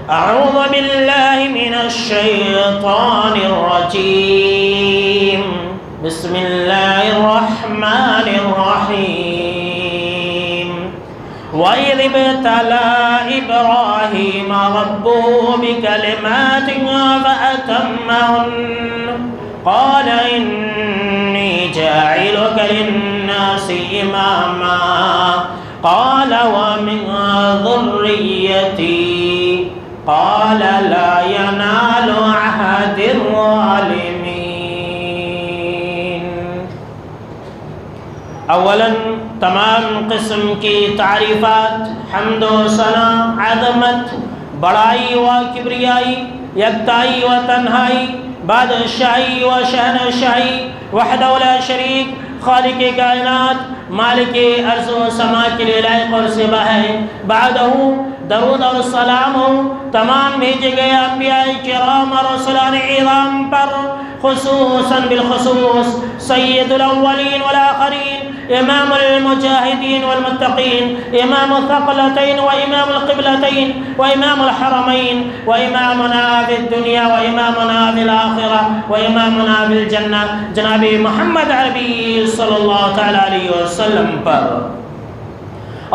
أعوذ بالله من الشيطان الرجيم. بسم الله الرحمن الرحيم. وإذ ابتلى إبراهيم ربه بكلمات فأتمهن قال إني جاعلك للناس إماما قال ومن ذريتي قال لا ينال عهد الظالمين. اولاً تمام قسم کی تعریفات، حمد و ثنا، عظمت، بڑائی و کبریائی، یکتائی و تنہائی، بادشاہی و شہنشاہی، وحدہ لا شریک، خالق کائنات، مالک ارض و سما کے لیے لائق اور سبا ہے. بعدہ درود اور سلام ہو تمام بھیجے گئے انبیاء کرام اور رسولان اعظام پر، خصوصاً بالخصوص سید الاولین والآخرین، امام المجاہدین والمتقین، امام الثقلتین وامام القبلتین وامام الحرمین وامامنا فی الدنیا وامامنا فی الآخرہ وامامنا فی الجنہ جناب محمد عربی صلی اللہ تعالی علیہ وسلم پر.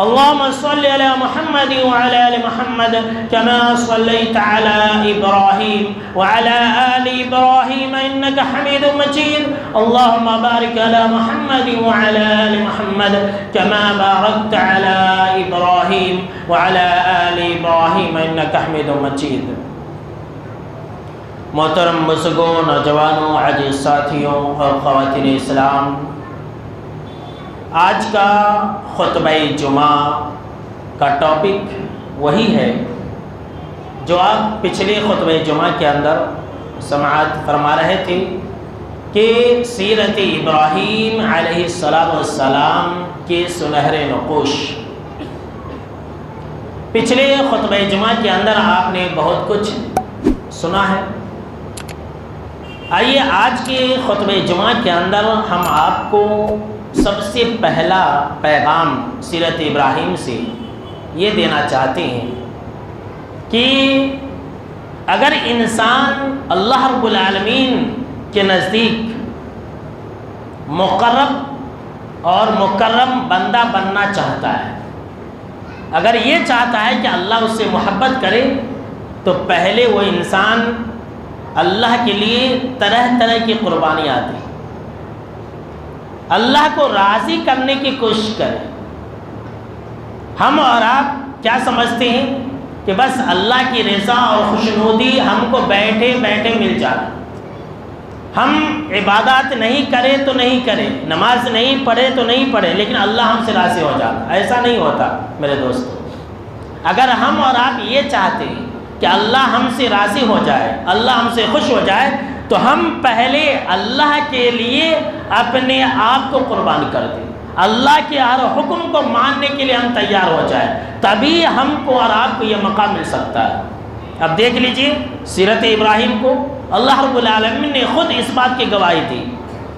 اللهم صل على محمد وعلى آل محمد كما صليت على إبراهيم وعلى آل إبراهيم إنك حميد مجيد. اللهم بارك على محمد وعلى آل محمد كما باركت على إبراهيم وعلى آل إبراهيم إنك حميد مجيد. محترم بزرگوں، نوجوانوں، عزیز ساتھیوں اور خواتین اسلام، آج کا خطبہ جمعہ کا ٹاپک وہی ہے جو آپ پچھلے خطبہ جمعہ کے اندر سماعت فرما رہے تھے کہ سیرت ابراہیم علیہ السلام کے سنہرے نقوش. پچھلے خطبہ جمعہ کے اندر آپ نے بہت کچھ سنا ہے. آئیے آج کے خطبہ جمعہ کے اندر ہم آپ کو سب سے پہلا پیغام سیرت ابراہیم سے یہ دینا چاہتے ہیں کہ اگر انسان اللہ رب العالمین کے نزدیک مقرب اور مکرم بندہ بننا چاہتا ہے، اگر یہ چاہتا ہے کہ اللہ اس سے محبت کرے، تو پہلے وہ انسان اللہ کے لیے طرح طرح کی قربانیاں دے، اللہ کو راضی کرنے کی کوشش کریں. ہم اور آپ کیا سمجھتے ہیں کہ بس اللہ کی رضا اور خوشنودی ہم کو بیٹھے بیٹھے مل جائے، ہم عبادات نہیں کریں تو نہیں کریں، نماز نہیں پڑھے تو نہیں پڑھے، لیکن اللہ ہم سے راضی ہو جاتا. ایسا نہیں ہوتا میرے دوستو. اگر ہم اور آپ یہ چاہتے ہیں کہ اللہ ہم سے راضی ہو جائے، اللہ ہم سے خوش ہو جائے، تو ہم پہلے اللہ کے لیے اپنے آپ کو قربان کر دیں، اللہ کے ہر حکم کو ماننے کے لیے ہم تیار ہو جائیں، تبھی ہم کو اور آپ کو یہ مقام مل سکتا ہے. اب دیکھ لیجئے سیرت ابراہیم کو اللہ رب العالمین نے خود اس بات کی گواہی دی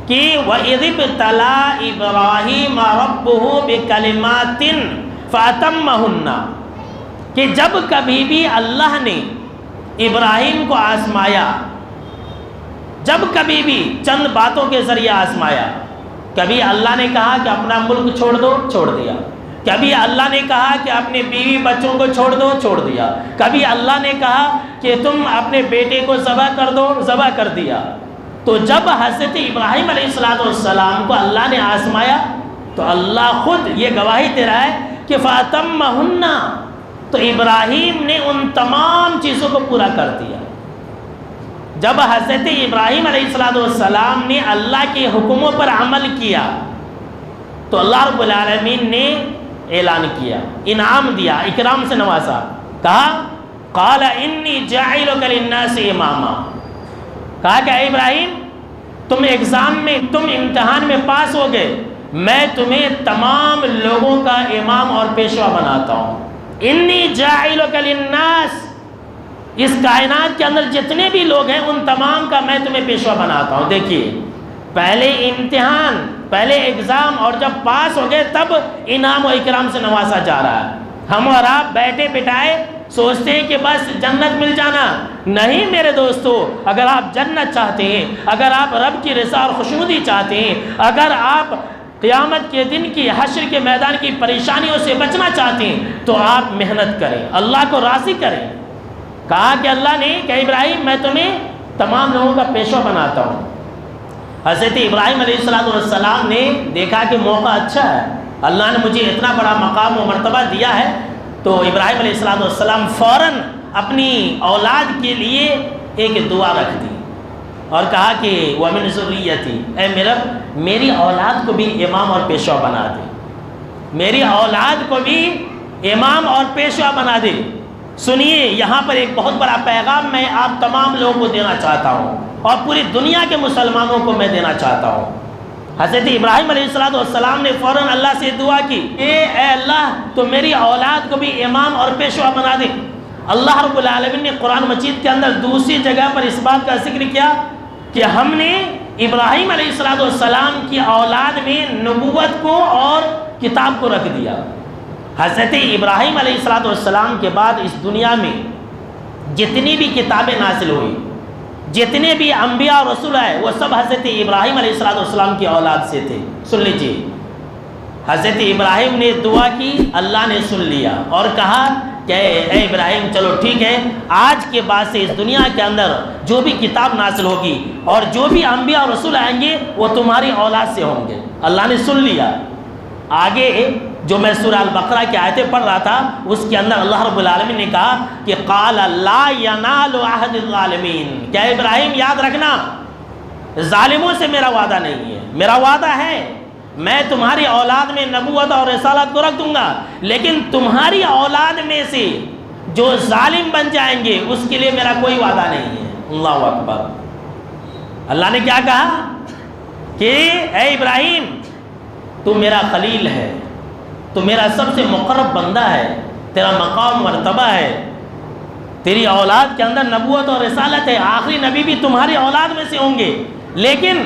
کہ وَإِذِ ابْتَلَىٰ إِبْرَاهِيمَ رَبُّهُ بِكَلِمَاتٍ فَأَتَمَّهُنَّ، کہ جب کبھی بھی اللہ نے ابراہیم کو آزمایا، جب کبھی بھی چند باتوں کے ذریعے آزمایا، کبھی اللہ نے کہا کہ اپنا ملک چھوڑ دو، چھوڑ دیا. کبھی اللہ نے کہا کہ اپنے بیوی بچوں کو چھوڑ دو، چھوڑ دیا. کبھی اللہ نے کہا کہ تم اپنے بیٹے کو ذبح کر دو، ذبح کر دیا. تو جب حضرت ابراہیم علیہ السلام کو اللہ نے آزمایا تو اللہ خود یہ گواہی دے رہا ہے کہ فَأَتَمَّهُنَّ، تو ابراہیم نے ان تمام چیزوں کو پورا کر دیا. جب حضرت ابراہیم علیہ السلام نے اللہ کے حکموں پر عمل کیا تو اللہ رب العالمین نے اعلان کیا، انعام دیا، اکرام سے نوازا. کہا قال انی جاعلک للناس اماما، کہا کہ اے ابراہیم تم ایگزام میں، تم امتحان میں پاس ہو گئے، میں تمہیں تمام لوگوں کا امام اور پیشوا بناتا ہوں. انی جاعلک للناس، اس کائنات کے اندر جتنے بھی لوگ ہیں ان تمام کا میں تمہیں پیشوا بناتا ہوں. دیکھیے پہلے امتحان، پہلے ایگزام، اور جب پاس ہو گئے تب انعام و اکرام سے نوازا جا رہا ہے. ہم اور آپ بیٹھے بٹھائے سوچتے ہیں کہ بس جنت مل جانا. نہیں میرے دوستو، اگر آپ جنت چاہتے ہیں، اگر آپ رب کی رضا اور خوشنودی چاہتے ہیں، اگر آپ قیامت کے دن کی، حشر کے میدان کی پریشانیوں سے بچنا چاہتے ہیں، تو آپ محنت کریں، اللہ کو راضی کریں. کہا کہ اللہ نے کہ ابراہیم میں تمہیں تمام لوگوں کا پیشوا بناتا ہوں. حضرت ابراہیم علیہ السلام نے دیکھا کہ موقع اچھا ہے، اللہ نے مجھے اتنا بڑا مقام و مرتبہ دیا ہے. تو ابراہیم علیہ السلام فوراً اپنی اولاد کے لیے ایک دعا رکھ دی اور کہا کہ وَمِن ذُرِّيَّتِي، اے میرا میری اولاد کو بھی امام اور پیشوا بنا دے، میری اولاد کو بھی امام اور پیشوا بنا دے. سنیے، یہاں پر ایک بہت بڑا پیغام میں آپ تمام لوگوں کو دینا چاہتا ہوں اور پوری دنیا کے مسلمانوں کو میں دینا چاہتا ہوں. حضرت ابراہیم علیہ السلام نے فوراً اللہ سے دعا کی کہ اے اللہ تو میری اولاد کو بھی امام اور پیشوا بنا دے. اللہ رب العالمین نے قرآن مجید کے اندر دوسری جگہ پر اس بات کا ذکر کیا کہ ہم نے ابراہیم علیہ السلام کی اولاد میں نبوت کو اور کتاب کو رکھ دیا. حضرت ابراہیم علیہ السلام کے بعد اس دنیا میں جتنی بھی کتابیں نازل ہوئی، جتنے بھی انبیاء اور رسول آئے، وہ سب حضرت ابراہیم علیہ السلام کی اولاد سے تھے. سن لیجیے، حضرت ابراہیم نے دعا کی، اللہ نے سن لیا اور کہا کہ اے ابراہیم چلو ٹھیک ہے، آج کے بعد سے اس دنیا کے اندر جو بھی کتاب نازل ہوگی اور جو بھی انبیاء اور رسول آئیں گے وہ تمہاری اولاد سے ہوں گے. اللہ نے سن لیا. آگے جو میں سورہ البقرہ کی آیتیں پڑھ رہا تھا اس کے اندر اللہ رب العالمین نے کہا کہ قال لا ینال عہد الظالمین، کیا ابراہیم یاد رکھنا ظالموں سے میرا وعدہ نہیں ہے، میرا وعدہ ہے میں تمہاری اولاد میں نبوت اور رسالت کو رکھ دوں گا، لیکن تمہاری اولاد میں سے جو ظالم بن جائیں گے اس کے لیے میرا کوئی وعدہ نہیں ہے. اللہ اکبر. اللہ نے کیا کہا کہ اے ابراہیم تو میرا خلیل ہے، تو میرا سب سے مقرب بندہ ہے، تیرا مقام مرتبہ ہے، تیری اولاد کے اندر نبوت اور رسالت ہے، آخری نبی بھی تمہاری اولاد میں سے ہوں گے، لیکن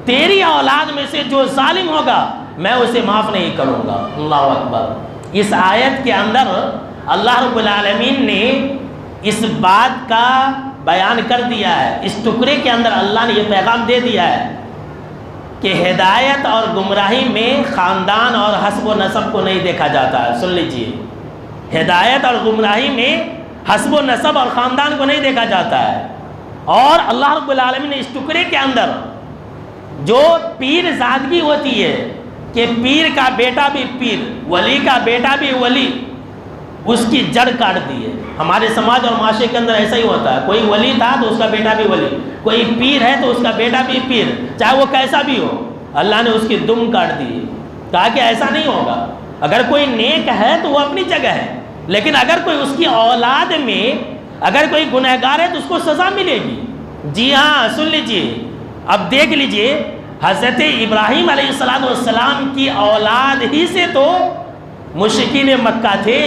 تیری اولاد میں سے جو ظالم ہوگا میں اسے معاف نہیں کروں گا. اللہ اکبر. اس آیت کے اندر اللہ رب العالمین نے اس بات کا بیان کر دیا ہے، اس ٹکڑے کے اندر اللہ نے یہ پیغام دے دیا ہے کہ ہدایت اور گمراہی میں خاندان اور حسب و نسب کو نہیں دیکھا جاتا ہے. سن لیجئے، ہدایت اور گمراہی میں حسب و نسب اور خاندان کو نہیں دیکھا جاتا ہے. اور اللہ رب العالمین نے اس ٹکڑے کے اندر جو پیر زادگی ہوتی ہے کہ پیر کا بیٹا بھی پیر، ولی کا بیٹا بھی ولی، اس کی جڑ کاٹ دی ہے. ہمارے سماج اور معاشرے کے اندر ایسا ہی ہوتا ہے، کوئی ولی تھا تو اس کا بیٹا بھی ولی، کوئی پیر ہے تو اس کا بیٹا بھی پیر، چاہے وہ کیسا بھی ہو. اللہ نے اس کی دم کاٹ دی، کہا کہ ایسا نہیں ہوگا. اگر کوئی نیک ہے تو وہ اپنی جگہ ہے، لیکن اگر کوئی اس کی اولاد میں اگر کوئی گنہگار ہے تو اس کو سزا ملے گی. جی ہاں، سن لیجئے، اب دیکھ لیجئے، حضرت ابراہیم علیہ السلام کی اولاد ہی سے تو مشرکین مکہ تھے.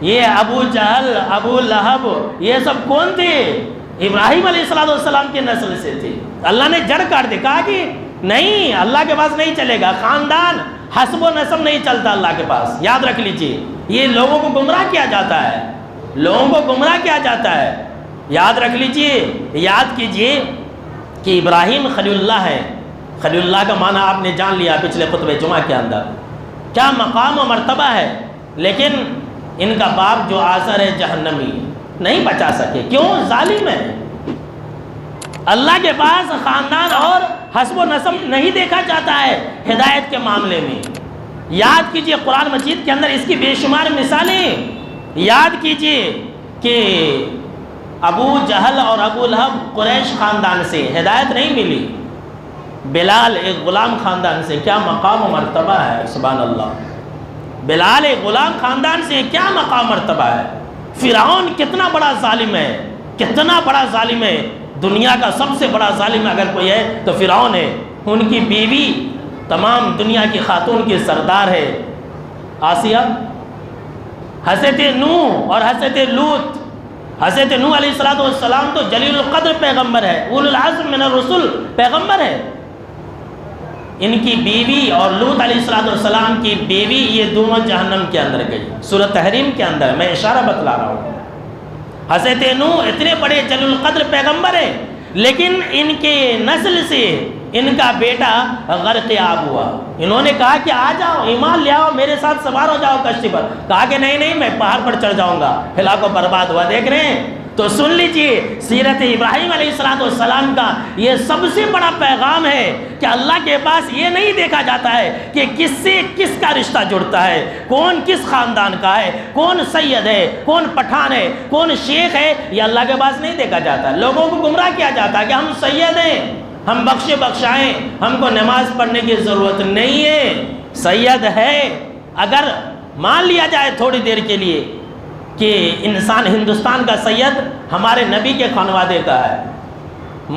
یہ ابو جہل، ابو لہب، یہ سب کون تھے؟ ابراہیم علیہ السلام کے نسل سے تھے. اللہ نے جڑ کاٹ دی، کہا کہ نہیں، اللہ کے پاس نہیں چلے گا، خاندان حسب و نسب نہیں چلتا اللہ کے پاس. یاد رکھ لیجئے، یہ لوگوں کو گمراہ کیا جاتا ہے، لوگوں کو گمراہ کیا جاتا ہے. یاد رکھ لیجئے، یاد کیجئے کہ ابراہیم خلیل اللہ ہے. خلیل اللہ کا معنی آپ نے جان لیا پچھلے خطبہ جمعہ کے اندر، کیا مقام و مرتبہ ہے. لیکن ان کا باپ جو آزر ہے جہنمی، نہیں بچا سکے. کیوں؟ ظالم ہے. اللہ کے پاس خاندان اور حسب و نسب نہیں دیکھا جاتا ہے ہدایت کے معاملے میں. یاد کیجئے قرآن مجید کے اندر اس کی بے شمار مثالیں. یاد کیجئے کہ ابو جہل اور ابو لہب قریش خاندان سے ہدایت نہیں ملی، بلال ایک غلام خاندان سے، کیا مقام و مرتبہ ہے. سبحان اللہ. بلال ایک غلام خاندان سے کیا مقام مرتبہ ہے. فرعون کتنا بڑا ظالم ہے، کتنا بڑا ظالم ہے. دنیا کا سب سے بڑا ظالم اگر کوئی ہے تو فرعون ہے. ان کی بیوی تمام دنیا کی خاتون کی سردار ہے آسیہ. حضرت نوح اور حضرت لوط، حضرت نوح علیہ السلام تو جلیل القدر پیغمبر ہے، اولو العزم من الرسل پیغمبر ہے. ان کی بیوی اور لوط علیہ السلام کی بیوی، یہ دونوں جہنم کے اندر گئی، سورۃ تحریم کے اندر، میں اشارہ بتلا رہا ہوں۔ حضرت نوح اتنے بڑے جلیل القدر پیغمبر ہیں، لیکن ان کے نسل سے ان کا بیٹا غرق آب ہوا۔ انہوں نے کہا کہ آ جاؤ، ایمان لے آؤ، میرے ساتھ سوار ہو جاؤ کشتی پر، کہا کہ نہیں میں پہاڑ پر چڑھ جاؤں گا، ہلاک و برباد ہوا۔ دیکھ رہے ہیں؟ تو سن لیجئے، سیرت ابراہیم علیہ السلام کا یہ سب سے بڑا پیغام ہے کہ اللہ کے پاس یہ نہیں دیکھا جاتا ہے کہ کس سے کس کا رشتہ جڑتا ہے، کون کس خاندان کا ہے، کون سید ہے، کون پٹھان ہے، کون شیخ ہے، یہ اللہ کے پاس نہیں دیکھا جاتا۔ لوگوں کو گمراہ کیا جاتا ہے کہ ہم سید ہیں، ہم بخشے بخشائیں، ہم کو نماز پڑھنے کی ضرورت نہیں ہے۔ سید ہے، اگر مان لیا جائے تھوڑی دیر کے لیے کہ انسان ہندوستان کا سید ہمارے نبی کے خانوادے کا ہے،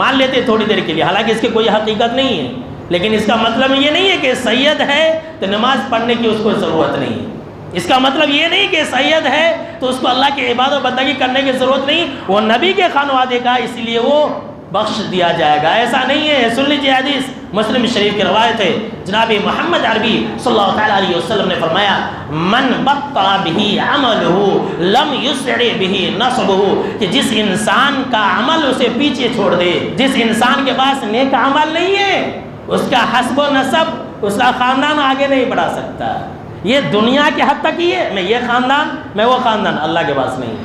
مان لیتے تھوڑی دیر کے لیے، حالانکہ اس کی کوئی حقیقت نہیں ہے، لیکن اس کا مطلب یہ نہیں ہے کہ سید ہے تو نماز پڑھنے کی اس کو ضرورت نہیں ہے۔ اس کا مطلب یہ نہیں کہ سید ہے تو اس کو اللہ کی عبادت و بندگی کرنے کی ضرورت نہیں، وہ نبی کے خانوادے کا، اس لیے وہ بخش دیا جائے گا، ایسا نہیں ہے۔ سن لیجیے حدیث مسلم شریف کی روایت ہے، جناب محمد عربی صلی اللہ تعالیٰ علیہ وسلم نے فرمایا، من بطأ به عمله لم يسرع به نسبه، کہ جس انسان کا عمل اسے پیچھے چھوڑ دے، جس انسان کے پاس نیک عمل نہیں ہے، اس کا حسب و نسب، اس کا خاندان آگے نہیں بڑھا سکتا۔ یہ دنیا کے حد تک ہی ہے، میں یہ خاندان، میں وہ خاندان، اللہ کے پاس نہیں۔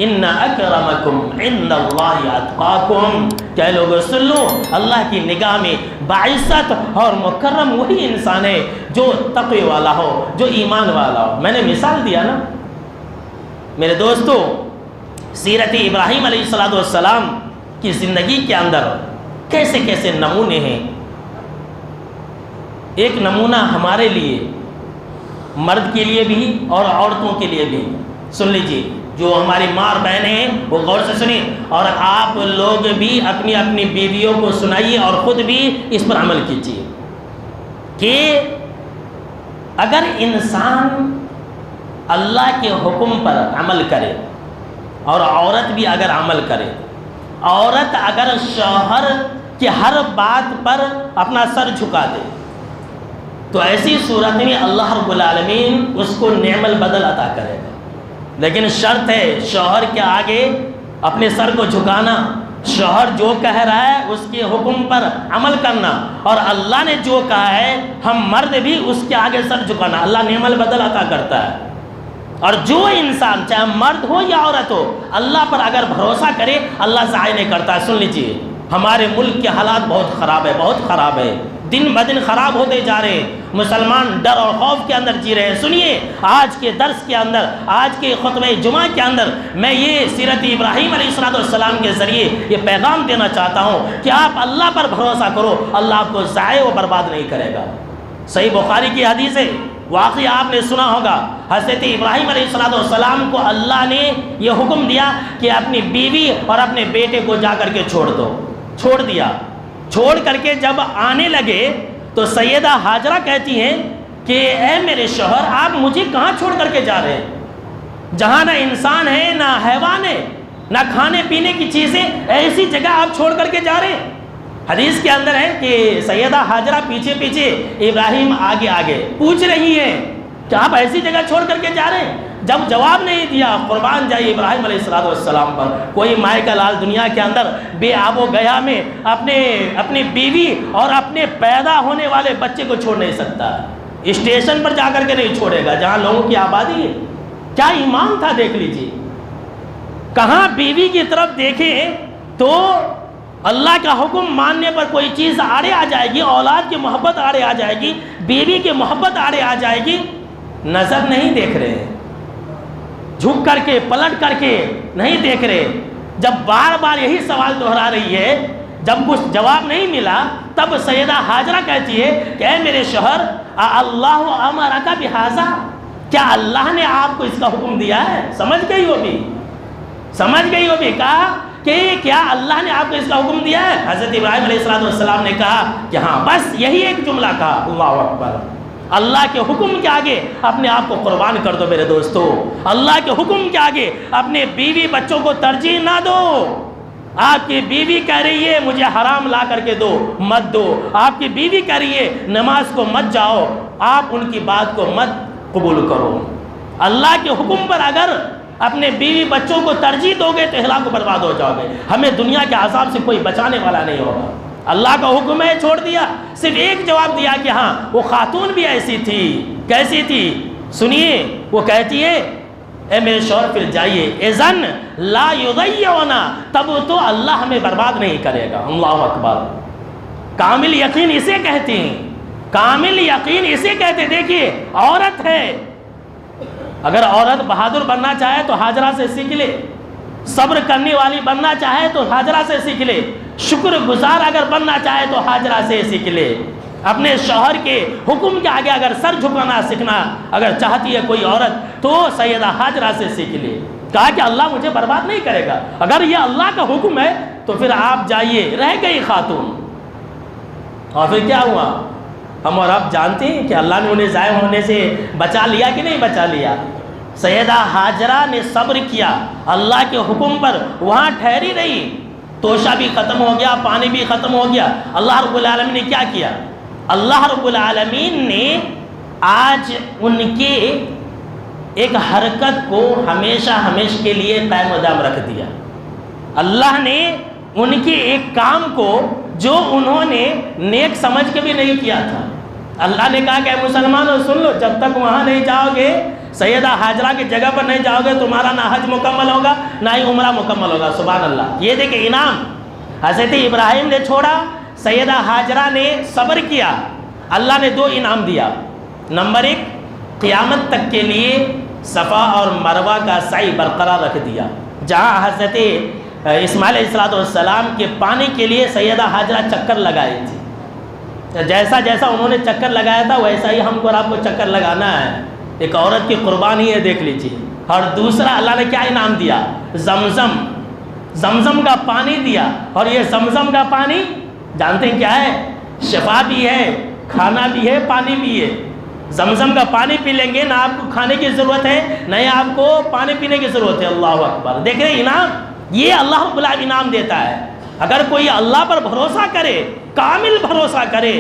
ان اکرمکم عند اللہ اتقاکم، کہ لوگوں سن لو، اللہ کی نگاہ میں باعزت اور مکرم وہی انسان ہے جو تقوی والا ہو، جو ایمان والا ہو۔ میں نے مثال دیا نا میرے دوستو، سیرت ابراہیم علیہ السلام کی زندگی کے اندر کیسے کیسے نمونے ہیں۔ ایک نمونہ ہمارے لیے، مرد کے لیے بھی اور عورتوں کے لیے بھی، سن لیجیے، جو ہماری ماں اور بہنیں ہیں وہ غور سے سنیں، اور آپ لوگ بھی اپنی اپنی بیویوں کو سنائیے اور خود بھی اس پر عمل کیجیے کہ اگر انسان اللہ کے حکم پر عمل کرے اور عورت بھی اگر عمل کرے، عورت اگر شوہر کی ہر بات پر اپنا سر جھکا دے تو ایسی صورت میں اللہ رب العالمین اس کو نعم البدل عطا کرے گا، لیکن شرط ہے شوہر کے آگے اپنے سر کو جھکانا، شوہر جو کہہ رہا ہے اس کے حکم پر عمل کرنا، اور اللہ نے جو کہا ہے ہم مرد بھی اس کے آگے سر جھکانا، اللہ نعم البدل عطا کرتا ہے۔ اور جو انسان چاہے مرد ہو یا عورت ہو اللہ پر اگر بھروسہ کرے اللہ ضائع نہیں کرتا ہے۔ سن لیجئے، ہمارے ملک کے حالات بہت خراب ہے، بہت خراب ہے، دن بدن خراب ہوتے جا رہے ہیں، مسلمان ڈر اور خوف کے اندر جی رہے ہیں۔ سنیے، آج کے درس کے اندر، آج کے خطبہ جمعہ کے اندر میں یہ سیرت ابراہیم علیہ السلام کے ذریعے یہ پیغام دینا چاہتا ہوں کہ آپ اللہ پر بھروسہ کرو، اللہ آپ کو ضائع و برباد نہیں کرے گا۔ صحیح بخاری کی حدیث ہے، واقعی آپ نے سنا ہوگا، حضرت ابراہیم علیہ السلام کو اللہ نے یہ حکم دیا کہ اپنی بیوی اور اپنے بیٹے کو جا کر کے چھوڑ دو، چھوڑ دیا۔ چھوڑ کر کے جب آنے لگے تو سیدہ ہاجرہ کہتی ہیں کہ اے میرے شوہر، آپ مجھے کہاں چھوڑ کر کے جا رہے ہیں؟ جہاں نہ انسان ہے نہ حیوان ہے نہ کھانے پینے کی چیزیں، ایسی جگہ آپ چھوڑ کر کے جا رہے ہیں۔ حدیث کے اندر ہے کہ سیدہ ہاجرہ پیچھے پیچھے، ابراہیم آگے آگے، پوچھ رہی ہیں کہ آپ ایسی جگہ چھوڑ کر کے جا رہے ہیں۔ جب جواب نہیں دیا، قربان جائے ابراہیم علیہ السلام پر، کوئی مائے کا لال دنیا کے اندر بے آب و گیا میں اپنی بیوی اور اپنے پیدا ہونے والے بچے کو چھوڑ نہیں سکتا، اسٹیشن پر جا کر کے نہیں چھوڑے گا جہاں لوگوں کی آبادی ہے۔ کیا ایمان تھا، دیکھ لیجئے، کہاں بیوی کی طرف دیکھیں تو اللہ کا حکم ماننے پر کوئی چیز آڑے آ جائے گی، اولاد کی محبت آڑے آ جائے گی، بیوی کی محبت آڑے آ جائے گی، نظر نہیں دیکھ رہے، جھک کر کے پلٹ کر کے نہیں دیکھ رہے۔ جب بار بار یہی سوال دہرا رہی ہے، جب کچھ جواب نہیں ملا، تب سیدہ ہاجرہ کہتی ہے کہ اے میرے شوہر، اللہ امرک بہذا، کیا اللہ نے آپ کو اس کا حکم دیا ہے؟ سمجھ گئی ہو بھی کہا کہ کیا اللہ نے آپ کو اس کا حکم دیا ہے؟ حضرت ابراہیم علیہ السلام نے کہا کہ ہاں، بس یہی ایک جملہ کہا، اللہ اکبر۔ اللہ کے حکم کے آگے اپنے آپ کو قربان کر دو میرے دوستو، اللہ کے حکم کے آگے اپنے بیوی بچوں کو ترجیح نہ دو۔ آپ کی بیوی کہہ رہی ہے مجھے حرام لا کر کے دو، مت دو۔ آپ کی بیوی کہہ رہی ہے نماز کو مت جاؤ، آپ ان کی بات کو مت قبول کرو۔ اللہ کے حکم پر اگر اپنے بیوی بچوں کو ترجیح دو گے تو ہلاک و برباد ہو جاؤ گے۔ ہمیں دنیا کے عذاب سے کوئی بچانے والا نہیں ہوگا۔ اللہ کا حکم ہے، چھوڑ دیا، صرف ایک جواب دیا کہ ہاں وہ خاتون بھی ایسی تھی۔ کیسی تھی؟ سنیے، وہ کہتی ہے اے میرے شوہر پھر جائیے، اذن لا یضیعنا، تب تو اللہ ہمیں برباد نہیں کرے گا۔ اللہ اکبر۔ کامل یقین اسے کہتے ہیں، کامل یقین اسے کہتے ہیں۔ دیکھیے عورت ہے، اگر عورت بہادر بننا چاہے تو حاجرہ سے سیکھ لے، صبر کرنے والی بننا چاہے تو حاجرہ سے سیکھ لے، شکر گزار اگر بننا چاہے تو حاجرہ سے سیکھ لے۔ اپنے شوہر کے حکم کے آگے اگر سر جھکانا سیکھنا اگر چاہتی ہے کوئی عورت تو سیدہ حاجرہ سے سیکھ لے۔ کہا کہ اللہ مجھے برباد نہیں کرے گا، اگر یہ اللہ کا حکم ہے تو پھر آپ جائیے۔ رہ گئی خاتون، اور پھر کیا ہوا؟ ہم اور آپ جانتے ہیں کہ اللہ نے انہیں ضائع ہونے سے بچا لیا کہ نہیں بچا لیا؟ سیدہ حاجرہ نے صبر کیا، اللہ کے حکم پر وہاں ٹھہری رہی۔ توشہ بھی ختم ہو گیا، پانی بھی ختم ہو گیا۔ اللہ رب العالمین نے کیا کیا؟ اللہ رب العالمین نے آج ان کے ایک حرکت کو ہمیشہ ہمیشہ کے لیے قائم و دائم رکھ دیا۔ اللہ نے ان کے ایک کام کو جو انہوں نے نیک سمجھ کے بھی نہیں کیا تھا، اللہ نے کہا کہ اے مسلمانوں سن لو، جب تک وہاں نہیں جاؤ گے، سیدہ حاجرہ کی جگہ پر نہیں جاؤ گے، تمہارا نہ حج مکمل ہوگا نہ ہی عمرہ مکمل ہوگا۔ سبحان اللہ۔ یہ دیکھیں انعام، حضرت ابراہیم نے چھوڑا، سیدہ حاجرہ نے صبر کیا، اللہ نے 2 انعام دیا۔ نمبر 1، قیامت تک کے لیے صفا اور مروہ کا سعی برقرار رکھ دیا۔ جہاں حضرت اسماعیل علیہ السلام کے پانی کے لیے سیدہ حاجرہ چکر لگائی تھی، جیسا جیسا انہوں نے چکر لگایا تھا ویسا ہی ہم کو اور آپ کو چکر لگانا ہے۔ ایک عورت کی قربانی ہے، دیکھ لیجیے۔ اور دوسرا اللہ نے کیا انعام دیا؟ زمزم، زمزم کا پانی دیا۔ اور یہ زمزم کا پانی جانتے ہیں کیا ہے؟ شفا بھی ہے، کھانا بھی ہے، پانی بھی ہے۔ زمزم کا پانی پی لیں گے، نہ آپ کو کھانے کی ضرورت ہے نہ آپ کو پانی پینے کی ضرورت ہے۔ اللہ اکبر۔ دیکھ رہے ہیں انعام، یہ اللہ رب العالمین انعام دیتا ہے۔ اگر کوئی اللہ پر بھروسہ کرے، کامل بھروسہ کرے،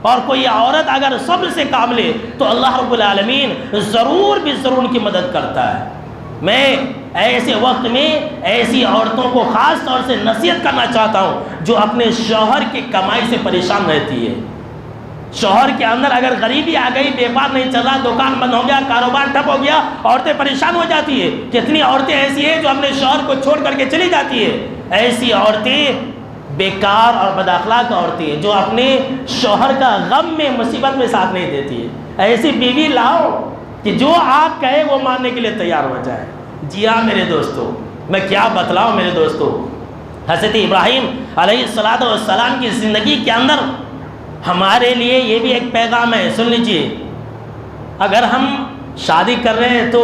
اور کوئی عورت اگر صبر سے کام لے تو اللہ رب العالمین ضرور بھی ضرور ان کی مدد کرتا ہے۔ میں ایسے وقت میں ایسی عورتوں کو خاص طور سے نصیحت کرنا چاہتا ہوں جو اپنے شوہر کی کمائی سے پریشان رہتی ہے۔ شوہر کے اندر اگر غریبی آ گئی، بیپار نہیں چل رہا، دکان بند ہو گیا، کاروبار ٹھپ ہو گیا، عورتیں پریشان ہو جاتی ہے۔ کتنی عورتیں ایسی ہیں جو اپنے شوہر کو چھوڑ کر کے چلی جاتی ہے۔ ایسی عورتیں بیکار اور بد اخلاق عورتیں ہیں جو اپنے شوہر کا غم میں، مصیبت میں ساتھ نہیں دیتی ہے۔ ایسی بیوی لاؤ کہ جو آپ کہے وہ ماننے کے لیے تیار ہو جائے۔ جی ہاں میرے دوستو، میں کیا بتلاؤں میرے دوستو، حضرت ابراہیم علیہ السلام کی زندگی کے اندر ہمارے لیے یہ بھی ایک پیغام ہے، سن لیجئے۔ اگر ہم شادی کر رہے ہیں تو،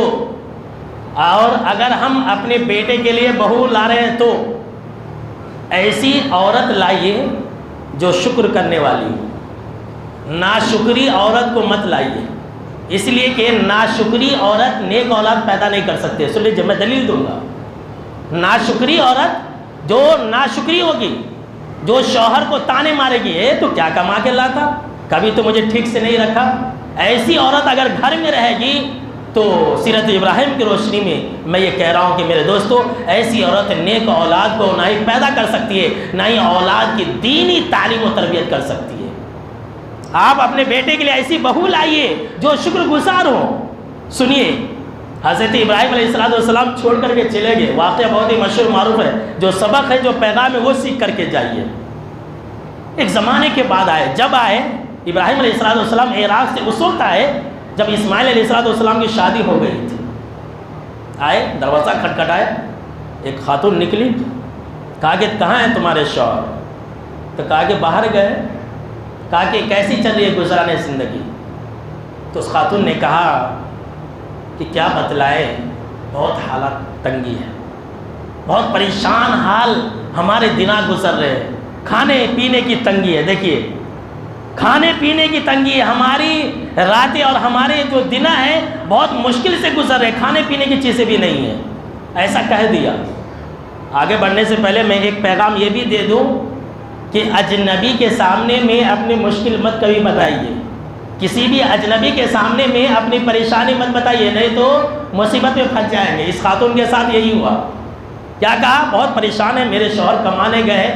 اور اگر ہم اپنے بیٹے کے لیے بہو لا رہے ہیں تو ایسی عورت لائیے جو شکر کرنے والی ہو۔ ناشکری عورت کو مت لائیے، اس لیے کہ ناشکری عورت نیک اولاد پیدا نہیں کر سکتے۔ سن لیجیے، میں دلیل دوں گا۔ ناشکری عورت جو ناشکری ہوگی، جو شوہر کو تانے مارے گی، تو کیا کما کے لاتا، کبھی تو مجھے ٹھیک سے نہیں رکھا، ایسی عورت اگر گھر میں رہے گی تو سیرت ابراہیم کی روشنی میں یہ کہہ رہا ہوں کہ میرے دوستو، ایسی عورت نیک اولاد کو نہ ہی پیدا کر سکتی ہے، نہ ہی اولاد کی دینی تعلیم و تربیت کر سکتی ہے۔ آپ اپنے بیٹے کے لیے ایسی بہو لائیے جو شکر گزار ہو۔ سنیے، حضرت ابراہیم علیہ السلام چھوڑ کر کے چلے گئے، واقعہ بہت ہی مشہور معروف ہے، جو سبق ہے، جو پیغام ہے، وہ سیکھ کر کے جائیے۔ ایک زمانے کے بعد آئے، جب آئے ابراہیم علیہ السلام عراق سے، اس وقت آئے جب اسماعیل علیہ السلام کی شادی ہو گئی تھی۔ آئے، دروازہ کھٹکھٹائے، ایک خاتون نکلی، کہا کہ کہاں ہیں تمہارے شوہر؟ تو کہا کہ باہر گئے۔ کہا کہ کیسی چل رہی ہے گزرانے زندگی؟ تو اس خاتون نے کہا کہ کیا بتلائے، بہت حالات تنگی ہے، بہت پریشان حال ہمارے دن گزر رہے ہیں، کھانے پینے کی تنگی ہے۔ دیکھیے، کھانے پینے کی تنگی ہے، ہماری راتیں اور ہمارے جو دن ہیں بہت مشکل سے گزر رہے، کھانے پینے کی چیزیں بھی نہیں ہیں، ایسا کہہ دیا۔ آگے بڑھنے سے پہلے میں ایک پیغام یہ بھی دے دوں کہ اجنبی کے سامنے میں اپنی مشکل مت کبھی بتائیے، کسی بھی اجنبی کے سامنے میں اپنی پریشانی مت بتائیے، نہیں تو مصیبت میں پھنس جائیں گے۔ اس خاتون کے ساتھ یہی ہوا، کیا کہا؟ بہت پریشان ہے، میرے شوہر کمانے گئے،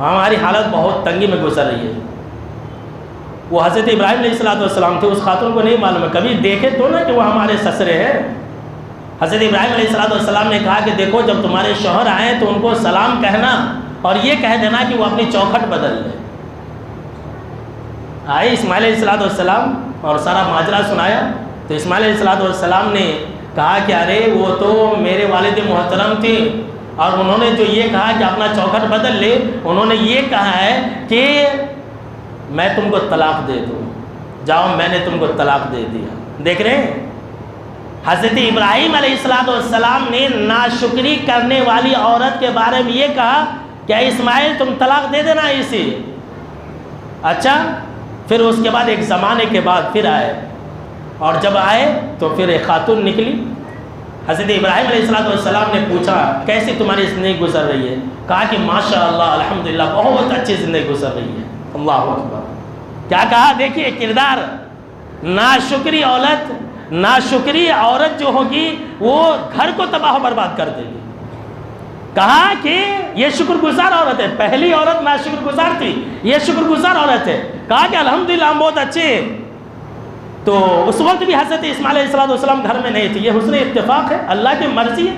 ہماری حالت بہت تنگی میں گزر رہی ہے۔ وہ حضرت ابراہیم علیہ السلام تھے، اس خاتون کو نہیں معلوم ہے، کبھی دیکھے تو نا کہ وہ ہمارے سسرے ہیں۔ حضرت ابراہیم علیہ السلام نے کہا کہ دیکھو جب تمہارے شوہر آئیں تو ان کو سلام کہنا اور یہ کہہ دینا کہ وہ اپنی چوکھٹ بدل لے۔ آئے اسماعیل علیہ السلام اور سارا ماجرا سنایا تو اسماعیل علیہ السلام نے کہا کہ ارے وہ تو میرے والد محترم تھے، اور انہوں نے جو یہ کہا کہ اپنا چوکھٹ بدل لے، انہوں نے یہ کہا ہے کہ میں تم کو طلاق دے دوں، جاؤ میں نے تم کو طلاق دے دیا۔ دیکھ رہے ہیں حضرت ابراہیم علیہ السلام نے ناشکری کرنے والی عورت کے بارے میں یہ کہا کہ اسماعیل تم طلاق دے دینا اسے۔ اچھا، پھر اس کے بعد ایک زمانے کے بعد پھر آئے، اور جب آئے تو پھر ایک خاتون نکلی۔ حضرت ابراہیم علیہ السلام نے پوچھا کیسی تمہاری زندگی گزر رہی ہے؟ کہا کہ ماشاءاللہ الحمدللہ بہت اچھی زندگی گزر رہی ہے۔ اللہ اکبر، کیا کہا؟ دیکھیے کردار، ناشکری عورت جو ہوگی وہ گھر کو تباہ و برباد کر دے گی۔ کہا کہ یہ شکر گزار عورت ہے، پہلی عورت ناشکر گزار تھی، یہ شکر گزار عورت ہے۔ کہا کہ الحمدللہ ہم بہت اچھے ہیں۔ تو اس وقت بھی حضرت اسماعیل علیہ السلام گھر میں نہیں تھے، یہ حسن اتفاق ہے، اللہ کی مرضی ہے۔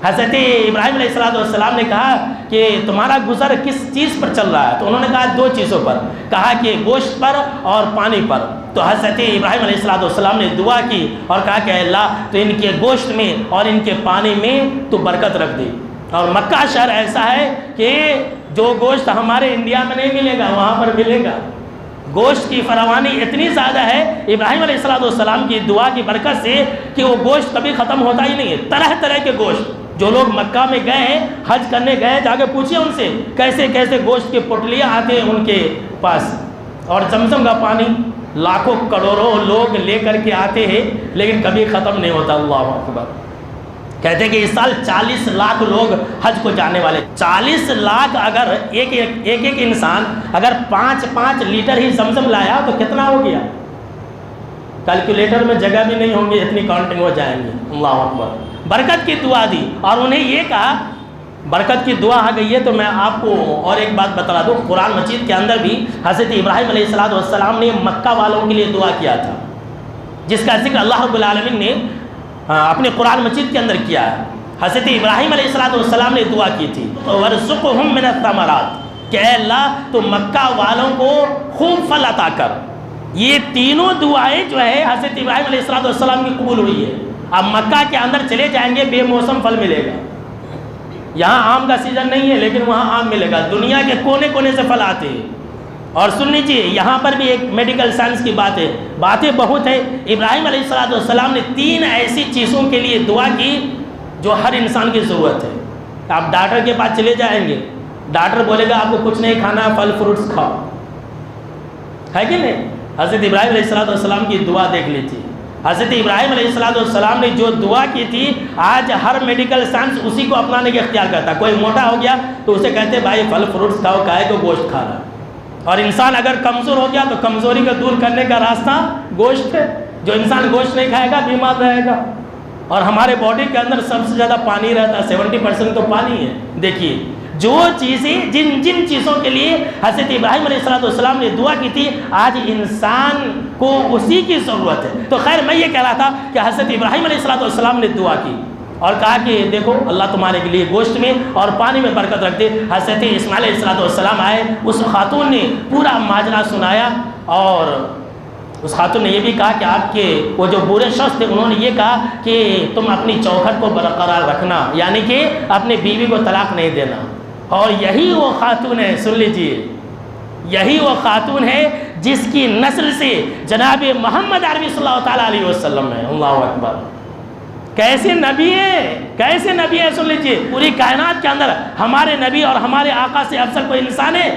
حضرت ابراہیم علیہ السلام نے کہا کہ تمہارا گزر کس چیز پر چل رہا ہے؟ تو انہوں نے کہا دو چیزوں پر، کہا کہ گوشت پر اور پانی پر۔ تو حضرت ابراہیم علیہ السلام نے دعا کی اور کہا کہ اللہ تو ان کے گوشت میں اور ان کے پانی میں تو برکت رکھ دے۔ اور مکہ شہر ایسا ہے کہ جو گوشت ہمارے انڈیا میں نہیں ملے گا وہاں پر ملے گا۔ گوشت کی فراوانی اتنی زیادہ ہے ابراہیم علیہ السلام کی دعا کی برکت سے کہ وہ گوشت کبھی ختم ہوتا ہی نہیں ہے، طرح طرح کے گوشت۔ جو لوگ مکہ میں گئے ہیں، حج کرنے گئے، جا کے پوچھئے ان سے کیسے کیسے گوشت کے پٹلیاں آتے ہیں ان کے پاس، اور زمزم کا پانی لاکھوں کروڑوں لوگ لے کر کے آتے ہیں لیکن کبھی ختم نہیں ہوتا۔ اللہ اکبر۔ کہتے ہیں کہ اس سال 40 لاکھ لوگ حج کو جانے والے، 40 لاکھ اگر ایک انسان اگر 5 لیٹر ہی زمزم لایا تو کتنا ہو گیا؟ کیلکولیٹر میں جگہ بھی نہیں ہوں گی، اتنی کاؤنٹنگ ہو جائیں گی۔ اللہ اکبر۔ برکت کی دعا دی اور انہیں یہ کہا برکت کی دعا آ گئی ہے تو میں آپ کو اور ایک بات بتا دوں، قرآن مجید کے اندر بھی حضرت ابراہیم علیہ السلام نے مکہ والوں کے لیے دعا کیا تھا، جس کا ذکر اللہ رب العالمین نے اپنے قرآن مجید کے اندر کیا ہے۔ حضرت ابراہیم علیہ السلام نے دعا کی تھی وَرْزُقْهُم مِّنَ الثَّمَرَاتِ کہ اے اللہ تو مکہ والوں کو خوب پھل عطا کر۔ یہ تینوں دعائیں جو ہے حضرت ابراہیم علیہ السلام کی قبول ہوئی ہے۔ اب مکہ کے اندر چلے جائیں گے بے موسم پھل ملے گا، یہاں آم کا سیزن نہیں ہے لیکن وہاں آم ملے گا، دنیا کے کونے کونے سے پھل آتے ہیں۔ اور سن لیجیے یہاں پر بھی ایک میڈیکل سائنس کی بات ہے، باتیں بہت ہیں۔ ابراہیم علیہ السلام نے 3 ایسی چیزوں کے لیے دعا کی جو ہر انسان کی ضرورت ہے۔ آپ ڈاکٹر کے پاس چلے جائیں گے، ڈاکٹر بولے گا آپ کو کچھ نہیں کھانا، پھل فروٹس کھاؤ، ہے کہ نہیں؟ حضرت ابراہیم علیہ السلام کی دعا دیکھ لیجیے۔ حضرت ابراہیم علیہ السلام نے جو دعا کی تھی آج ہر میڈیکل سائنس اسی کو اپنانے کے اختیار کرتا ہے۔ کوئی موٹا ہو گیا تو اسے کہتے بھائی پھل فروٹس کھاؤ، کہے کو گوشت کھا رہا۔ اور انسان اگر کمزور ہو گیا تو کمزوری کو دور کرنے کا راستہ گوشت ہے۔ جو انسان گوشت نہیں کھائے گا بیمار رہے گا۔ اور ہمارے باڈی کے اندر سب سے زیادہ پانی رہتا ہے، 70% تو پانی ہے۔ دیکھیے جو چیزیں جن چیزوں کے لیے حضرت ابراہیم علیہ السلام نے دعا کی تھی آج انسان کو اسی کی ضرورت ہے۔ تو خیر میں یہ کہہ رہا تھا کہ حضرت ابراہیم علیہ السلام نے دعا کی اور کہا کہ دیکھو اللہ تمہارے کے لیے گوشت میں اور پانی میں برکت رکھ دے۔ حضرت اسماعیل علیہ السلام آئے، اس خاتون نے پورا ماجرا سنایا اور اس خاتون نے یہ بھی کہا کہ آپ کے وہ جو برے شخص تھے انہوں نے یہ کہا کہ تم اپنی چوکھٹ کو برقرار رکھنا، یعنی کہ اپنی بیوی کو طلاق نہیں دینا۔ اور یہی وہ خاتون ہے، سن لیجئے، یہی وہ خاتون ہے جس کی نسل سے جناب محمد عربی صلی اللہ تعالیٰ علیہ وسلم ہے۔ اللہ اکبر۔ کیسے نبی ہے، کیسے نبی ہے، سن لیجئے پوری کائنات کے اندر ہمارے نبی اور ہمارے آقا سے افضل کوئی انسان ہے؟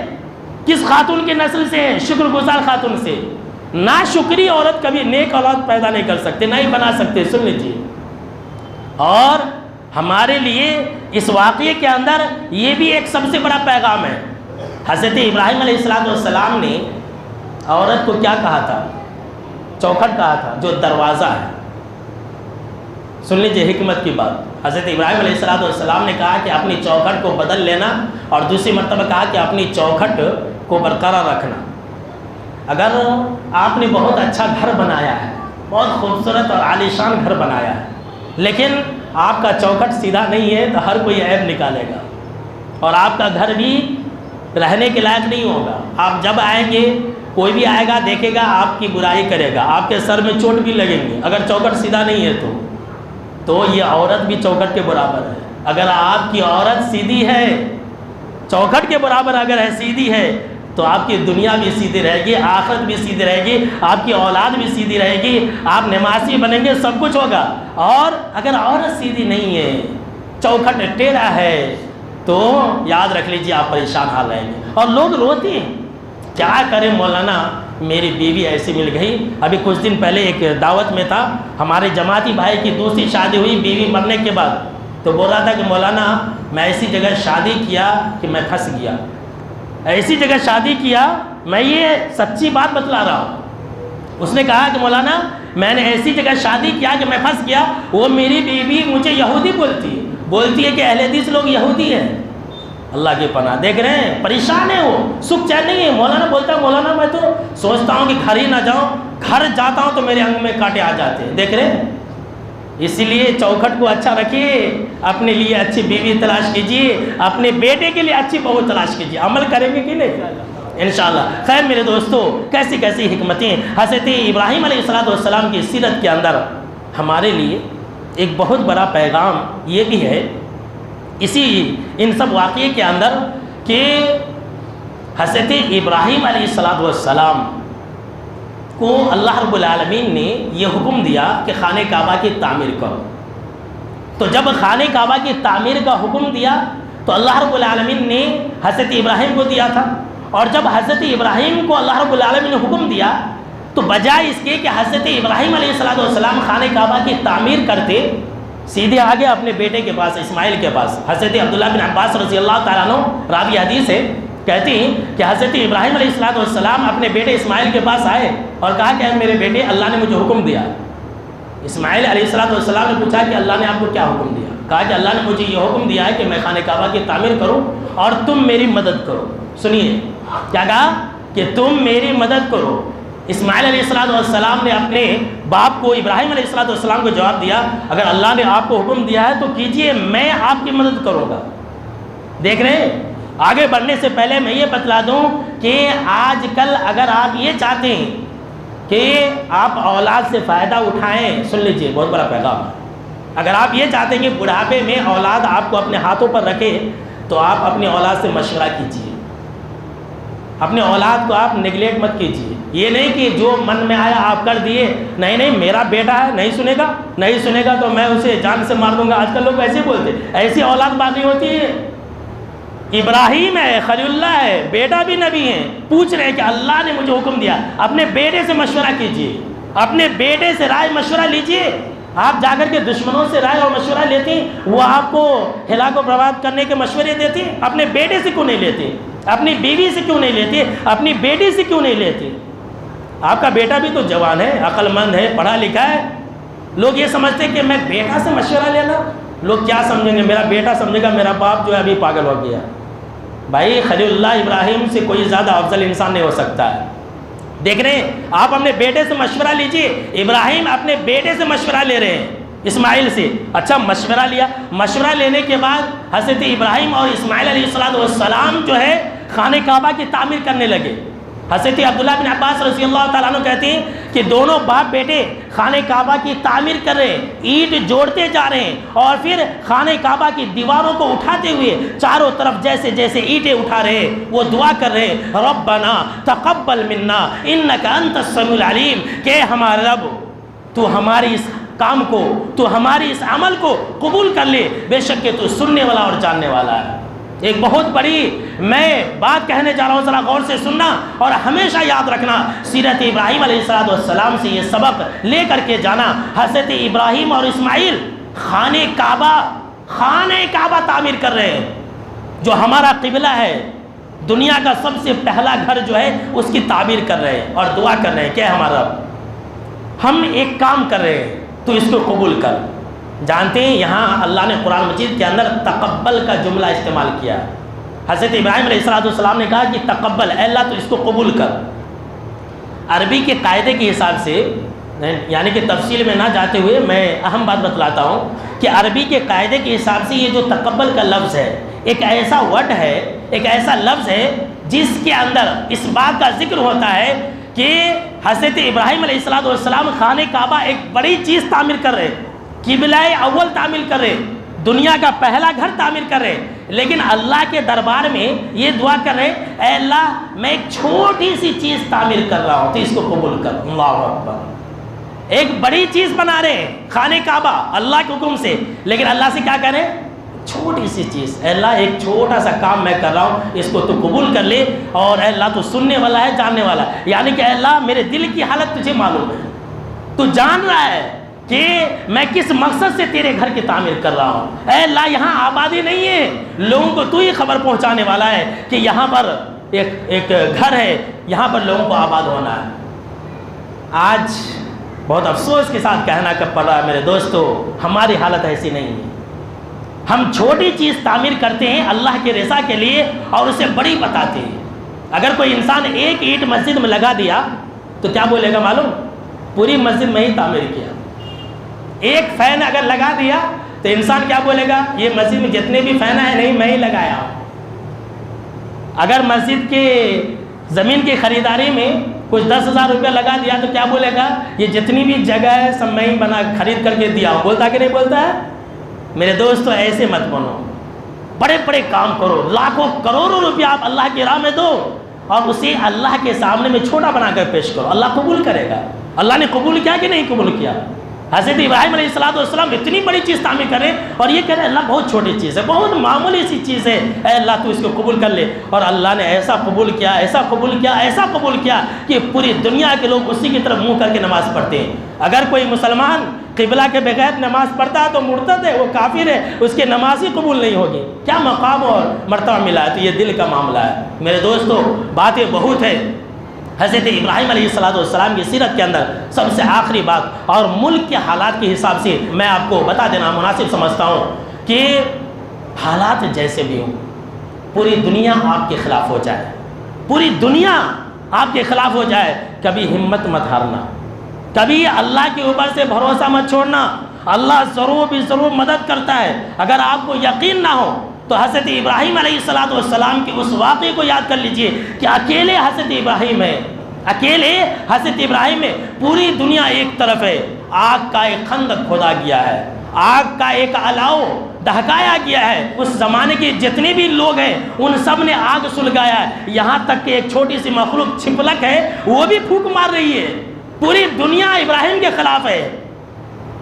کس خاتون کی نسل سے ہے؟ شکر گزار خاتون سے۔ ناشکری عورت کبھی نیک اولاد پیدا نہیں کر سکتے، نہیں بنا سکتے، سن لیجئے۔ اور ہمارے لیے اس واقعے کے اندر یہ بھی ایک سب سے بڑا پیغام ہے۔ حضرت ابراہیم علیہ السلام نے عورت کو کیا کہا تھا؟ چوکھٹ کہا تھا، جو دروازہ ہے۔ سن لیجیے حکمت کی بات۔ حضرت ابراہیم علیہ السلام نے کہا کہ اپنی چوکھٹ کو بدل لینا، اور دوسری مرتبہ کہا کہ اپنی چوکھٹ کو برقرار رکھنا۔ اگر آپ نے بہت اچھا گھر بنایا ہے، بہت خوبصورت اور عالیشان گھر بنایا ہے، لیکن آپ کا چوکھٹ سیدھا نہیں ہے تو ہر کوئی عیب نکالے گا، اور آپ کا گھر بھی رہنے کے لائق نہیں ہوگا۔ آپ جب آئیں گے، کوئی بھی آئے گا دیکھے گا آپ کی برائی کرے گا، آپ کے سر میں چوٹ بھی لگیں گے اگر چوکھٹ سیدھا نہیں ہے تو یہ عورت بھی چوکھٹ کے برابر ہے۔ اگر آپ کی عورت سیدھی ہے، چوکھٹ کے برابر اگر ہے، سیدھی ہے، تو آپ کی دنیا بھی سیدھی رہے گی، آخرت بھی سیدھی رہے گی، آپ کی اولاد بھی سیدھی رہے گی، آپ نمازی بنیں گے، سب کچھ ہوگا۔ اور اگر عورت سیدھی نہیں ہے، چوکھٹ ٹیڑھا ہے، تو یاد رکھ لیجیے آپ پریشان حال رہیں گے۔ اور لوگ روتے ہیں، کیا کریں مولانا، میری بیوی ایسی مل گئی۔ ابھی کچھ دن پہلے ایک دعوت میں تھا، ہمارے جماعتی بھائی کی دوسری شادی ہوئی بیوی مرنے کے بعد، تو بول رہا تھا کہ مولانا میں ایسی جگہ شادی کیا کہ میں پھنس گیا، ایسی جگہ شادی کیا، میں یہ سچی بات بتلا رہا ہوں۔ اس نے کہا کہ مولانا میں نے ایسی جگہ شادی کیا کہ میں پھنس گیا، وہ میری بیوی مجھے یہودی بولتی ہے کہ اہل حدیث لوگ یہودی ہیں۔ اللہ کی پناہ، دیکھ رہے ہیں پریشان ہے، وہ سکھ چین نہیں ہے۔ مولانا بولتا ہے مولانا میں تو سوچتا ہوں کہ گھر ہی نہ جاؤں، گھر جاتا ہوں تو میرے انگ میں کانٹے آ جاتے ہیں۔ دیکھ رہے ہیں، اسی لیے چوکھٹ کو اچھا رکھیے، اپنے لیے اچھی بیوی تلاش کیجیے، اپنے بیٹے کے لیے اچھی بہو تلاش کیجیے۔ عمل کریں گے کہ نہیں انشاءاللہ؟ خیر میرے دوستو، کیسی کیسی حکمتیں حضرت ابراہیم علیہ السلام کی سیرت کے اندر ہمارے لیے ایک بہت بڑا پیغام یہ بھی ہے اسی ان سب واقعے کے اندر، کہ حضرت ابراہیم علیہ السلام کو اللہ رب العالمین نے یہ حکم دیا کہ خانہ کعبہ کی تعمیر کرو۔ تو جب خانہ کعبہ کی تعمیر کا حکم دیا تو اللہ رب العالمین نے حضرت ابراہیم کو دیا تھا، اور جب حضرت ابراہیم کو اللہ رب العالمین نے حکم دیا تو بجائے اس کے کہ حضرت ابراہیم علیہ السلام خانہ کعبہ کی تعمیر کرتے، سیدھے آگے اپنے بیٹے کے پاس، اسماعیل کے پاس۔ حضرت عبداللہ بن عباس رضی اللہ تعالیٰ عنہ راوی حدیث ہے، کہتے ہیں کہ حضرت ابراہیم علیہ السلام اپنے بیٹے اسماعیل کے پاس آئے اور کہا کہ میرے بیٹے اللہ نے مجھے حکم دیا۔ اسماعیل علیہ السلام نے پوچھا کہ اللہ نے آپ کو کیا حکم دیا؟ کہا کہ اللہ نے مجھے یہ حکم دیا ہے کہ میں خانہ کعبہ کی تعمیر کروں اور تم میری مدد کرو۔ سنیے کیا کہا، کہ تم میری مدد کرو۔ اسماعیل علیہ السلام نے اپنے باپ کو ابراہیم علیہ السلام کو جواب دیا، اگر اللہ نے آپ کو حکم دیا ہے تو کیجئے، میں آپ کی مدد کروں گا۔ دیکھ رہے ہیں، آگے بڑھنے سے پہلے میں یہ بتلا دوں کہ آج کل اگر آپ یہ چاہتے ہیں کہ آپ اولاد سے فائدہ اٹھائیں، سن لیجئے بہت بڑا پیغام ہے۔ اگر آپ یہ چاہتے ہیں کہ بڑھاپے میں اولاد آپ کو اپنے ہاتھوں پر رکھے، تو آپ اپنی اولاد سے مشورہ کیجئے، اپنے اولاد کو آپ نیگلیکٹ مت کیجیے۔ یہ نہیں کہ جو من میں آیا آپ کر دیے، نہیں میرا بیٹا ہے نہیں سنے گا تو میں اسے جان سے مار دوں گا۔ آج کل لوگ ایسے بولتے، ایسی اولاد باقی ہوتی ہے۔ ابراہیم ہے، خلیل اللہ ہے، بیٹا بھی نبی ہے، پوچھ رہے ہیں کہ اللہ نے مجھے حکم دیا، اپنے بیٹے سے مشورہ کیجیے، اپنے بیٹے سے رائے مشورہ لیجیے۔ آپ جا کر کے دشمنوں سے رائے اور مشورہ لیتے ہیں، وہ آپ کو ہلاک و برباد کرنے کے مشورے دیتے ہیں، اپنے بیٹے سے کیوں نہیں لیتے؟ اپنی بیوی سے کیوں نہیں لیتے؟ اپنی بیٹی سے کیوں نہیں لیتے؟ آپ کا بیٹا بھی تو جوان ہے، عقل مند ہے، پڑھا لکھا ہے۔ لوگ یہ سمجھتے ہیں کہ میں بیٹا سے مشورہ لینا، لوگ کیا سمجھیں گے؟ میرا بیٹا سمجھے گا میرا باپ جو ہے ابھی پاگل ہو گیا۔ بھائی خلیل اللہ ابراہیم سے کوئی زیادہ افضل انسان نہیں ہو سکتا ہے۔ دیکھ رہے ہیں، آپ اپنے بیٹے سے مشورہ لیجئے۔ ابراہیم اپنے بیٹے سے مشورہ لے رہے ہیں، اسماعیل سے۔ اچھا مشورہ لیا، مشورہ لینے کے بعد حضرت ابراہیم اور اسماعیل علیہ السلام جو ہے خانہ کعبہ کی تعمیر کرنے لگے۔ حضرت عبداللہ بن عباس رضی اللہ تعالیٰ عنہ کہتے ہیں کہ دونوں باپ بیٹے خانہ کعبہ کی تعمیر کر رہے ہیں، اینٹ جوڑتے جا رہے ہیں، اور پھر خانہ کعبہ کی دیواروں کو اٹھاتے ہوئے چاروں طرف جیسے جیسے اینٹیں اٹھا رہے ہیں، وہ دعا کر رہے ہیں، ربنا تقبل منا انک انت السمیع العلیم، کہ ہمارے رب تو ہماری اس کام کو، تو ہماری اس عمل کو قبول کر لے، بے شک کہ تو سننے والا اور جاننے والا ہے۔ ایک بہت بڑی میں بات کہنے جا رہا ہوں، ذرا غور سے سننا اور ہمیشہ یاد رکھنا۔ سیرت ابراہیم علیہ السلام سے یہ سبق لے کر کے جانا۔ حضرت ابراہیم اور اسماعیل خانہ کعبہ تعمیر کر رہے ہیں، جو ہمارا قبلہ ہے، دنیا کا سب سے پہلا گھر جو ہے اس کی تعمیر کر رہے ہیں اور دعا کر رہے ہیں کہ ہمارا ہم ایک کام کر رہے ہیں تو اس کو قبول کر۔ جانتے ہیں یہاں اللہ نے قرآن مجید کے اندر تقبل کا جملہ استعمال کیا۔ حضرت ابراہیم علیہ السلام نے کہا کہ تقبل، اے اللہ تو اس کو قبول کر۔ عربی کے قاعدے کے حساب سے، یعنی کہ تفصیل میں نہ جاتے ہوئے میں اہم بات بتلاتا ہوں کہ عربی کے قاعدے کے حساب سے یہ جو تقبل کا لفظ ہے ایک ایسا ورڈ ہے، ایک ایسا لفظ ہے جس کے اندر اس بات کا ذکر ہوتا ہے کہ حضرت ابراہیم علیہ السلام خانہ کعبہ ایک بڑی چیز تعمیر کر رہے، قبلہ اول تعمیر کر رہے، دنیا کا پہلا گھر تعمیر کر رہے، لیکن اللہ کے دربار میں یہ دعا کر رہے، اے اللہ میں ایک چھوٹی سی چیز تعمیر کر رہا ہوں تو اس کو قبول کر۔ اللہ اکبر، ایک بڑی چیز بنا رہے ہیں خانہ کعبہ اللہ کے حکم سے، لیکن اللہ سے کیا کریں؟ چھوٹی سی چیز، اے اللہ ایک چھوٹا سا کام میں کر رہا ہوں، اس کو تو قبول کر لے، اور اے اللہ تو سننے والا ہے، جاننے والا ہے، یعنی کہ اے اللہ میرے دل کی حالت تجھے معلوم ہے، تو جان رہا ہے کہ میں کس مقصد سے تیرے گھر کی تعمیر کر رہا ہوں۔ اے اللہ یہاں آبادی نہیں ہے، لوگوں کو تو ہی خبر پہنچانے والا ہے کہ یہاں پر ایک گھر ہے، یہاں پر لوگوں کو آباد ہونا ہے۔ آج بہت افسوس کے ساتھ کہنا پڑ رہا ہے میرے دوستو، ہماری حالت ایسی نہیں ہے۔ ہم چھوٹی چیز تعمیر کرتے ہیں اللہ کے رضا کے لیے اور اسے بڑی بتاتے ہیں۔ اگر کوئی انسان ایک اینٹ مسجد میں لگا دیا تو کیا بولے گا معلوم؟ پوری مسجد میں ہی تعمیر کیا۔ ایک فین اگر لگا دیا تو انسان کیا بولے گا؟ یہ مسجد میں جتنے بھی فین ہیں نہیں میں ہی لگایا ہوں۔ اگر مسجد کے زمین کی خریداری میں کچھ 10,000 روپیہ لگا دیا تو کیا بولے گا؟ یہ جتنی بھی جگہ ہے سب میں ہی بنا خرید کر کے دیا ہوں۔ بولتا کہ نہیں بولتا ہے؟ میرے دوستو ایسے مت بنو، بڑے بڑے کام کرو، لاکھوں کروڑوں روپیہ آپ اللہ کی راہ میں دو اور اسے اللہ کے سامنے میں چھوٹا بنا کر پیش کرو، اللہ قبول کرے گا۔ اللہ نے قبول کیا کہ نہیں قبول کیا؟ حضرت ابراہیم علیہ السلام اتنی بڑی چیز تعمیر کر رہے اور یہ کہہ رہے اللہ بہت چھوٹی چیز ہے، بہت معمولی سی چیز ہے، اے اللہ تو اس کو قبول کر لے، اور اللہ نے ایسا قبول کیا، ایسا قبول کیا، ایسا قبول کیا کہ پوری دنیا کے لوگ اسی کی طرف منہ کر کے نماز پڑھتے ہیں۔ اگر کوئی مسلمان قبلہ کے بغیر نماز پڑھتا ہے تو مرتد ہے، وہ کافر ہے، اس کی نماز ہی قبول نہیں ہوگی۔ کیا مقام اور مرتبہ ملا ہے؟ تو یہ دل کا معاملہ ہے میرے دوستو، باتیں بہت ہے۔ حضرت ابراہیم علیہ السلام کی سیرت کے اندر سب سے آخری بات اور ملک کے حالات کے حساب سے میں آپ کو بتا دینا مناسب سمجھتا ہوں کہ حالات جیسے بھی ہوں، پوری دنیا آپ کے خلاف ہو جائے، پوری دنیا آپ کے خلاف ہو جائے، کبھی ہمت مت ہارنا، کبھی اللہ کے اوپر سے بھروسہ مت چھوڑنا، اللہ ضرور بھی ضرور مدد کرتا ہے۔ اگر آپ کو یقین نہ ہو تو حضرت ابراہیم علیہ السلام کے اس واقعے کو یاد کر لیجئے کہ اکیلے حضرت ابراہیم ہے، اکیلے حضرت ابراہیم ہے، پوری دنیا ایک طرف ہے، آگ کا ایک خندق کھودا گیا ہے، آگ کا ایک الاؤ دہکایا گیا ہے، اس زمانے کے جتنے بھی لوگ ہیں ان سب نے آگ سلگایا ہے، یہاں تک کہ ایک چھوٹی سی مخلوق چھپلک ہے وہ بھی پھونک مار رہی ہے، پوری دنیا ابراہیم کے خلاف ہے،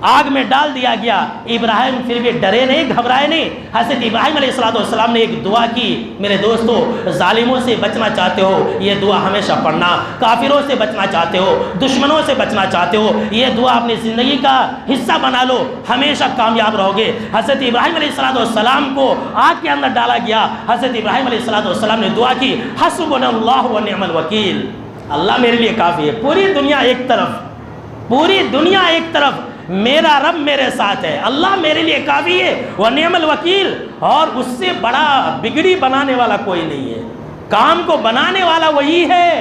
آگ میں ڈال دیا گیا۔ ابراہیم پھر بھی ڈرے نہیں، گھبرائے نہیں۔ حضرت ابراہیم علیہ السلام نے ایک دعا کی، میرے دوستو ظالموں سے بچنا چاہتے ہو یہ دعا ہمیشہ پڑھنا، کافروں سے بچنا چاہتے ہو، دشمنوں سے بچنا چاہتے ہو یہ دعا اپنی زندگی کا حصہ بنا لو، ہمیشہ کامیاب رہو گے۔ حضرت ابراہیم علیہ السلام کو آگ کے اندر ڈالا گیا، حضرت ابراہیم علیہ السلام نے دعا کی، حسبنا اللہ و نعم الوکیل، اللہ میرے لیے کافی ہے۔ پوری دنیا ایک طرف، پوری دنیا ایک طرف، میرا رب میرے ساتھ ہے، اللہ میرے لیے کافی ہے، ونعم الوکیل، اور اس سے بڑا بگڑی بنانے والا کوئی نہیں ہے، کام کو بنانے والا وہی ہے۔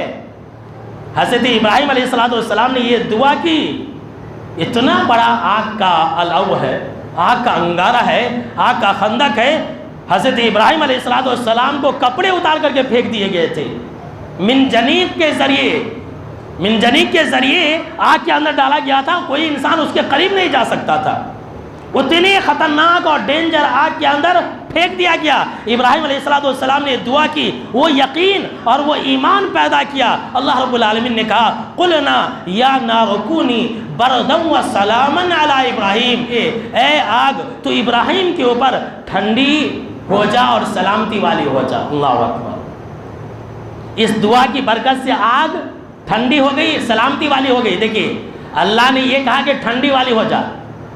حضرت ابراہیم علیہ السلام نے یہ دعا کی، اتنا بڑا آگ کا الاؤ ہے، آگ کا انگارہ ہے، آگ کا خندق ہے، حضرت ابراہیم علیہ السلام کو کپڑے اتار کر کے پھینک دیے گئے تھے، منجنیق کے ذریعے آگ کے اندر ڈالا گیا تھا، کوئی انسان اس کے قریب نہیں جا سکتا تھا، اتنی خطرناک اور ڈینجر آگ کے اندر پھینک دیا گیا۔ ابراہیم علیہ السلام نے دعا کی، وہ یقین اور وہ ایمان پیدا کیا۔ اللہ رب العالمین نے کہا قلنا یا نار کونی بردا وسلاما علی ابراہیم، اے آگ تو ابراہیم کے اوپر ٹھنڈی ہو جا اور سلامتی والی ہو جا۔ اللہ اکبر، اس دعا کی برکت سے آگ ٹھنڈی ہو گئی، سلامتی والی ہو گئی۔ دیکھیے اللہ نے یہ کہا کہ ٹھنڈی والی ہو جا،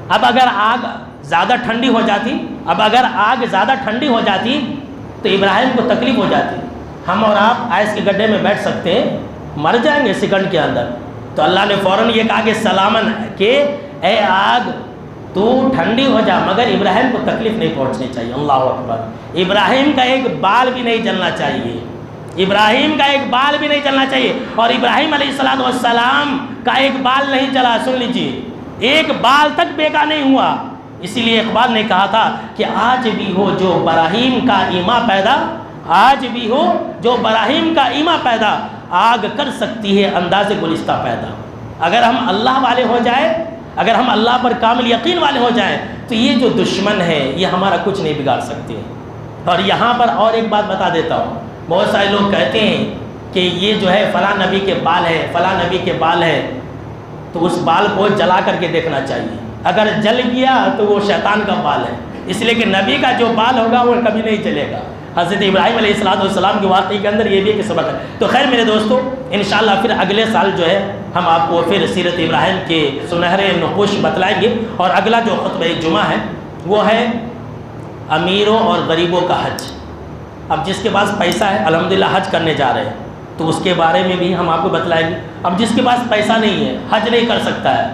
اب اگر آگ زیادہ ٹھنڈی ہو جاتی، اب اگر آگ زیادہ ٹھنڈی ہو جاتی تو ابراہیم کو تکلیف ہو جاتی، ہم اور آپ آئس کے گڈھے میں بیٹھ سکتے ہیں، مر جائیں گے سیکنڈ کے اندر۔ تو اللہ نے فوراً یہ کہا کہ سلامن، کہ اے آگ تو ٹھنڈی ہو جا، مگر ابراہیم کو تکلیف نہیں پہنچنی چاہیے۔ اللہ اکبر۔ ابراہیم کا ایک بال بھی نہیں جلنا چاہیے، ابراہیم کا ایک بال بھی نہیں جلنا چاہیے، اور ابراہیم علیہ السلام کا ایک بال نہیں جلا، سن لیجیے، ایک بال تک بیکا نہیں ہوا۔ اسی لیے اقبال نے کہا تھا کہ آج بھی ہو جو براہیم کا ایما پیدا، آج بھی ہو جو براہیم کا ایما پیدا، آگ کر سکتی ہے انداز گلستہ پیدا۔ اگر ہم اللہ والے ہو جائیں، اگر ہم اللہ پر کامل یقین والے ہو جائیں تو یہ جو دشمن ہے یہ ہمارا کچھ نہیں بگاڑ سکتے۔ اور یہاں پر اور ایک بات بتا دیتا ہوں، بہت سارے لوگ کہتے ہیں کہ یہ جو ہے فلاں نبی کے بال ہے، فلاں نبی کے بال ہے، تو اس بال کو جلا کر کے دیکھنا چاہیے، اگر جل گیا تو وہ شیطان کا بال ہے، اس لیے کہ نبی کا جو بال ہوگا وہ کبھی نہیں جلے گا۔ حضرت ابراہیم علیہ السلام کے واقعے کے اندر یہ بھی ایک سبق ہے۔ تو خیر میرے دوستو، انشاءاللہ پھر اگلے سال جو ہے ہم آپ کو پھر سیرت ابراہیم کے سنہرے نقوش بتلائیں گے، اور اگلا جو خطبہ جمعہ ہے وہ ہے امیروں اور غریبوں کا حج۔ اب جس کے پاس پیسہ ہے الحمدللہ حج کرنے جا رہے ہیں، تو اس کے بارے میں بھی ہم آپ کو بتلائیں گے۔ اب جس کے پاس پیسہ نہیں ہے، حج نہیں کر سکتا ہے،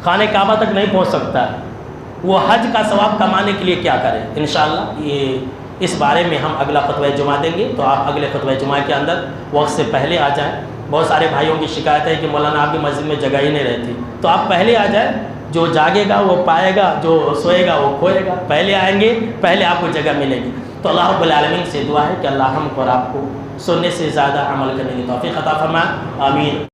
خانہ کعبہ تک نہیں پہنچ سکتا ہے، وہ حج کا ثواب کمانے کے لیے کیا کرے؟ انشاءاللہ یہ اس بارے میں ہم اگلا خطبہ جمعہ دیں گے، تو آپ اگلے خطبہ جمعہ کے اندر وقت سے پہلے آ جائیں۔ بہت سارے بھائیوں کی شکایت ہے کہ مولانا آپ کی مسجد میں جگہ ہی نہیں رہتی، تو آپ پہلے آ جائیں، جو جاگے گا وہ پائے گا، جو سوئے گا وہ کھوئے گا۔ پہلے آئیں گے پہلے آپ کو جگہ ملے گی۔ تو اللہ رب العالمین سے دعا ہے کہ اللہ ہم کو اور آپ کو سننے سے زیادہ عمل کرنے کی توفیق عطا فرمائے، آمین۔